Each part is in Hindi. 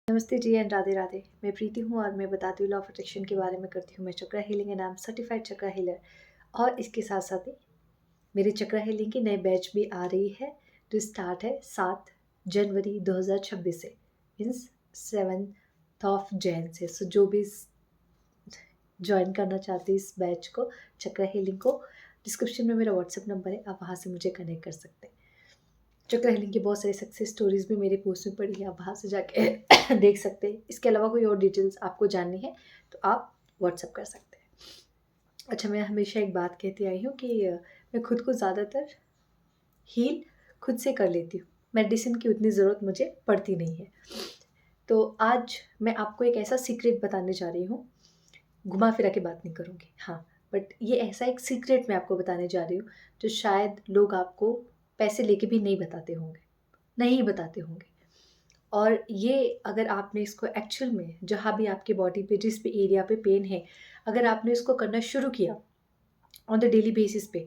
नमस्ते जी एंड राधे राधे। मैं प्रीति हूँ और मैं बताती हूँ लॉ ऑफ अट्रैक्शन के बारे में करती हूँ। मैं chakra healing and I am certified chakra healer. और इसके साथ साथ ही मेरी चक्रा हीलिंग की नई बैच भी आ रही है जो स्टार्ट है 7 जनवरी 2026 से, मीन्स 7 जैन से। सो जो भी ज्वाइन करना चाहती है इस बैच को, चक्रा हीलिंग को, डिस्क्रिप्शन में मेरा व्हाट्सएप नंबर है, आप वहाँ से मुझे कनेक्ट कर सकते हैं। चक्रा हीलिंग की बहुत सारी सक्सेस स्टोरीज भी मेरे पोस्ट में पड़ी है, आप वहाँ से जाके देख सकते हैं। इसके अलावा कोई और डिटेल्स आपको जाननी है तो आप व्हाट्सअप कर सकते हैं। अच्छा, मैं हमेशा एक बात कहती आई हूँ कि मैं खुद को ज़्यादातर हील खुद से कर लेती हूँ, मेडिसिन की उतनी ज़रूरत मुझे पड़ती नहीं है। तो आज मैं आपको एक ऐसा सीक्रेट बताने जा रही हूँ, घुमा फिरा के बात नहीं करूँगी, हाँ, बट ये ऐसा एक सीक्रेट मैं आपको बताने जा रही हूँ जो शायद लोग आपको पैसे लेके भी नहीं बताते होंगे। और ये अगर आपने इसको एक्चुअल में जहाँ भी आपकी बॉडी पे जिस भी एरिया पे पेन है, अगर आपने इसको करना शुरू किया ऑन द डेली बेसिस पे,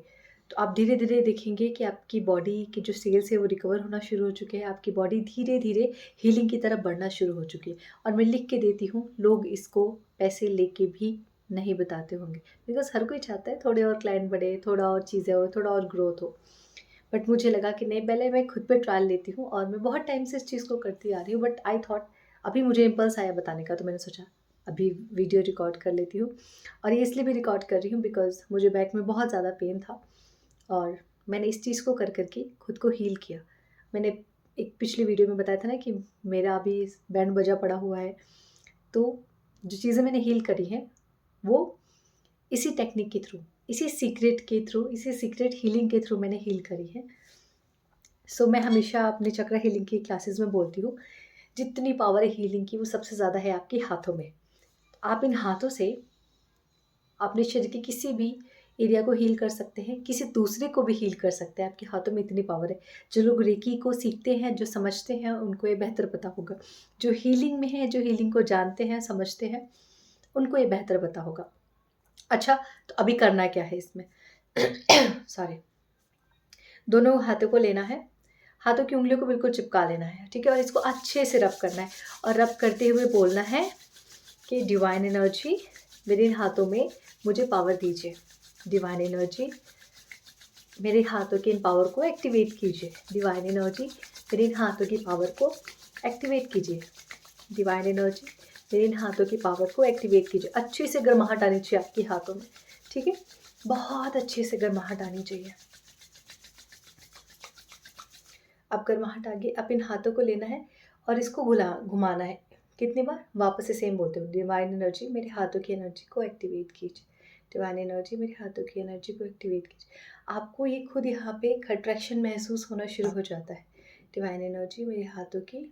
तो आप धीरे धीरे देखेंगे कि आपकी बॉडी के जो सेल्स है वो रिकवर होना शुरू हो चुके हैं, आपकी बॉडी धीरे धीरे हीलिंग की तरफ बढ़ना शुरू हो चुकी है। और मैं लिख के देती हूँ, लोग इसको पैसे लेके भी नहीं बताते होंगे, बिकॉज हर कोई चाहता है थोड़े और क्लाइंट बढ़े, थोड़ा और चीज़ें हो, थोड़ा और ग्रोथ हो। बट मुझे लगा कि नहीं, पहले मैं खुद पे ट्रायल लेती हूँ और मैं बहुत टाइम से इस चीज़ को करती आ रही हूँ। बट आई थॉट अभी मुझे इम्पल्स आया बताने का, तो मैंने सोचा अभी वीडियो रिकॉर्ड कर लेती हूँ। और ये इसलिए भी रिकॉर्ड कर रही हूँ बिकॉज मुझे बैक में बहुत ज़्यादा पेन था और मैंने इस चीज़ को कर करके खुद को हील किया। मैंने एक पिछली वीडियो में बताया था ना कि मेरा अभी बैंड बजा पड़ा हुआ है। तो जो चीज़ें मैंने हील करी हैं वो इसी टेक्निक के थ्रू, इसी सीक्रेट के थ्रू, इसी सीक्रेट हीलिंग के थ्रू मैंने हील करी है। सो मैं हमेशा अपने चक्रा हीलिंग की क्लासेस में बोलती हूँ, जितनी पावर है हीलिंग की वो सबसे ज़्यादा है आपके हाथों में। आप इन हाथों से अपने शरीर के किसी भी एरिया को हील कर सकते हैं, किसी दूसरे को भी हील कर सकते हैं। आपके हाथों में इतनी पावर है। जो लोग रेकी को सीखते हैं, जो समझते हैं, उनको ये बेहतर पता होगा। जो हीलिंग में है, जो हीलिंग को जानते हैं, समझते हैं, उनको ये बेहतर पता होगा। अच्छा, तो अभी करना क्या है इसमें? सॉरी। दोनों हाथों को लेना है, हाथों की उंगलियों को बिल्कुल चिपका लेना है, ठीक है? और इसको अच्छे से रब करना है और रब करते हुए बोलना है कि डिवाइन एनर्जी मेरे इन हाथों में मुझे पावर दीजिए। डिवाइन एनर्जी मेरे हाथों के इन पावर को एक्टिवेट कीजिए। डिवाइन एनर्जी मेरे इन हाथों की पावर को एक्टिवेट कीजिए। डिवाइन एनर्जी मेरे इन हाथों की पावर को एक्टिवेट कीजिए। अच्छे से गर्माहट आनी चाहिए आपके हाथों में, ठीक है? बहुत अच्छे से गर्माहट आनी चाहिए। अब गर्माहट आ गई, अब इन हाथों को लेना है और इसको घुमाना है। कितनी बार? वापस से सेम बोलते हो, डिवाइन एनर्जी मेरे हाथों की एनर्जी को एक्टिवेट कीजिए। डिवाइन एनर्जी मेरे हाथों की एनर्जी को एक्टिवेट कीजिए। आपको ये खुद यहाँ पे एक अट्रैक्शन महसूस होना शुरू हो जाता है। डिवाइन एनर्जी मेरे हाथों की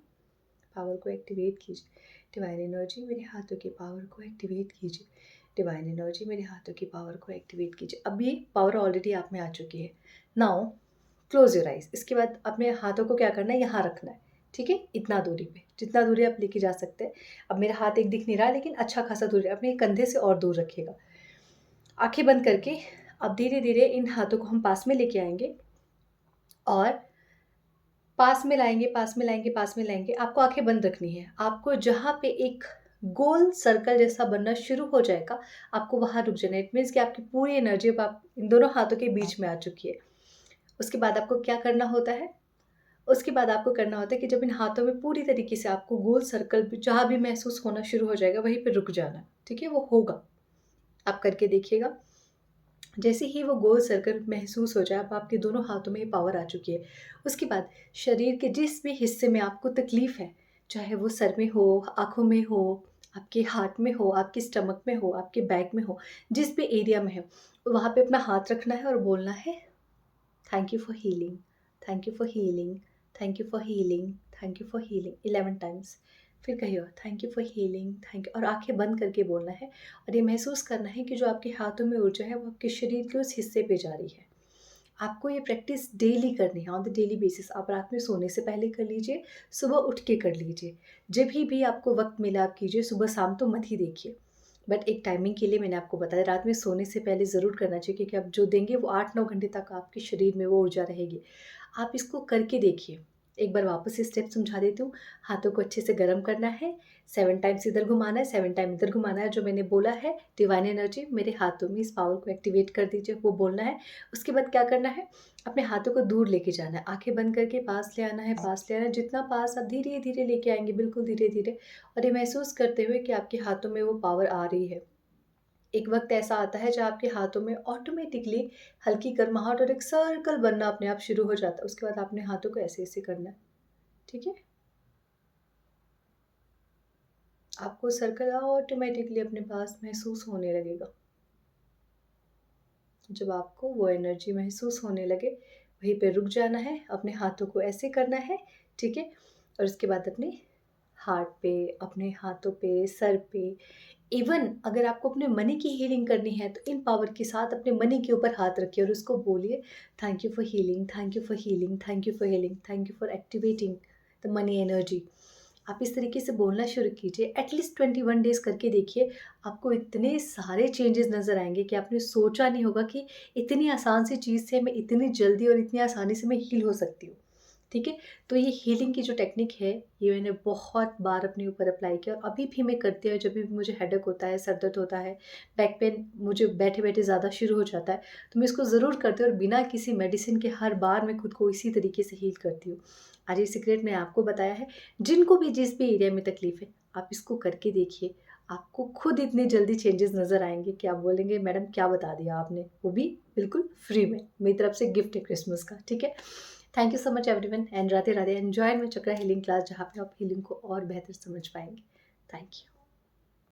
पावर को एक्टिवेट कीजिए। डिवाइन एनर्जी मेरे हाथों की पावर को एक्टिवेट कीजिए। डिवाइन एनर्जी मेरे हाथों की पावर को एक्टिवेट कीजिए। अब ये पावर ऑलरेडी आप में आ चुकी है। Now close your eyes. इसके बाद अपने हाथों को क्या करना है, यहाँ रखना है, ठीक है? इतना दूरी पे, जितना दूरी आप लेके जा सकते हैं। अब मेरा हाथ एक दिख नहीं रहा लेकिन अच्छा खासा दूरी, अपने कंधे से और दूर रखिएगा। आंखें बंद करके अब धीरे धीरे इन हाथों को हम पास में लेके आएंगे और पास में लाएंगे, पास में लाएंगे, पास में लाएंगे। आपको आंखें बंद रखनी है। आपको जहाँ पे एक गोल सर्कल जैसा बनना शुरू हो जाएगा, आपको वहाँ रुक जाना है। इट मीन्स कि आपकी पूरी एनर्जी अब आप इन दोनों हाथों के बीच में आ चुकी है। उसके बाद आपको क्या करना होता है? उसके बाद आपको करना होता है कि जब इन हाथों में पूरी तरीके से आपको गोल सर्कल जहाँ भी महसूस होना शुरू हो जाएगा, वहीं पे रुक जाना, ठीक है? वो होगा, आप करके देखिएगा। जैसे ही वो गोल सर्कल महसूस हो जाए, अब आपके दोनों हाथों में ये पावर आ चुकी है। उसके बाद शरीर के जिस भी हिस्से में आपको तकलीफ है, चाहे वो सर में हो, आँखों में हो, आपके हार्ट में हो, आपके स्टमक में हो, आपके बैक में हो, जिस भी एरिया में है, वहाँ पे अपना हाथ रखना है और बोलना है, thank you for healing, thank you for healing, thank you for healing, thank you for healing 11 times. फिर कहिए thank you for healing, thank you, और आंखें बंद करके बोलना है। और ये महसूस करना है कि जो आपके हाथों में ऊर्जा है वो आपके शरीर के उस हिस्से पे जा रही है। आपको ये प्रैक्टिस डेली करनी है, ऑन द डेली बेसिस। आप रात में सोने से पहले कर लीजिए, सुबह उठ के कर लीजिए, जब भी आपको वक्त मिला आप कीजिए। सुबह शाम तो मत ही देखिए, बट एक टाइमिंग के लिए मैंने आपको बताया, रात में सोने से पहले ज़रूर करना चाहिए, क्योंकि आप जो देंगे वो 8-9 घंटे तक आपके शरीर में वो ऊर्जा रहेगी। आप इसको करके देखिए, एक बार वापस से स्टेप समझा देती हूँ। हाथों को अच्छे से गर्म करना है, 7 टाइम्स इधर घुमाना है, 7 टाइम इधर घुमाना है। जो मैंने बोला है डिवाइन एनर्जी मेरे हाथों में, इस पावर को एक्टिवेट कर दीजिए, वो बोलना है। उसके बाद क्या करना है, अपने हाथों को दूर लेके जाना है, आँखें बंद करके पास ले आना है, पास ले आना है। जितना पास आप धीरे-धीरे लेके आएँगे, बिल्कुल धीरे-धीरे, और ये महसूस करते हुए कि आपके हाथों में वो पावर आ रही है। एक वक़्त ऐसा आता है जब आपके हाथों में ऑटोमेटिकली हल्की गर्माहट और एक सर्कल बनना अपने आप शुरू हो जाता है। उसके बाद आपने हाथों को ऐसे-ऐसे करना है, ठीक है? आपको सर्कल ऑटोमेटिकली अपने पास महसूस होने लगेगा। जब आपको वो एनर्जी महसूस होने लगे, वहीं पे रुक जाना है, अपने हाथों को ऐसे करना है, ठीक है? और उसके बाद अपने हार्ट पे, अपने हाथों पे, सर पे, इवन अगर आपको अपने मनी की हीलिंग करनी है तो इन पावर के साथ अपने मनी के ऊपर हाथ रखिए और उसको बोलिए, thank you for healing, thank you for healing, thank you for healing, thank you for activating the money energy. आप इस तरीके से बोलना शुरू कीजिए, एटलीस्ट 21 डेज़ करके देखिए। आपको इतने सारे चेंजेस नज़र आएँगे कि आपने सोचा नहीं होगा कि इतनी आसान सी चीज़ से मैं इतनी जल्दी और इतनी आसानी से मैं हील हो सकती हूँ। ठीक है? तो ये हीलिंग की जो टेक्निक है, ये मैंने बहुत बार अपने ऊपर अप्लाई किया और अभी भी मैं करती हूँ। जब भी मुझे हेडेक होता है, सर दर्द होता है, बैक पेन मुझे बैठे-बैठे ज़्यादा शुरू हो जाता है, तो मैं इसको ज़रूर करती हूँ और बिना किसी मेडिसिन के हर बार मैं खुद को इसी तरीके से हील करती हूँ। आज ये सीक्रेट मैंने आपको बताया है, जिनको भी जिस भी एरिया में तकलीफ़ है, आप इसको करके देखिए। आपको खुद इतनी जल्दी चेंजेस नज़र आएँगे कि आप बोलेंगे, मैडम क्या बता दिया आपने, वो भी बिल्कुल फ्री में। मेरी तरफ से गिफ्ट है क्रिसमस का, ठीक है? Thank you so much everyone and Radhe Radhe. Enjoy my chakra healing class, जहाँ पे आप हीलिंग को और बेहतर समझ पाएंगे। Thank you.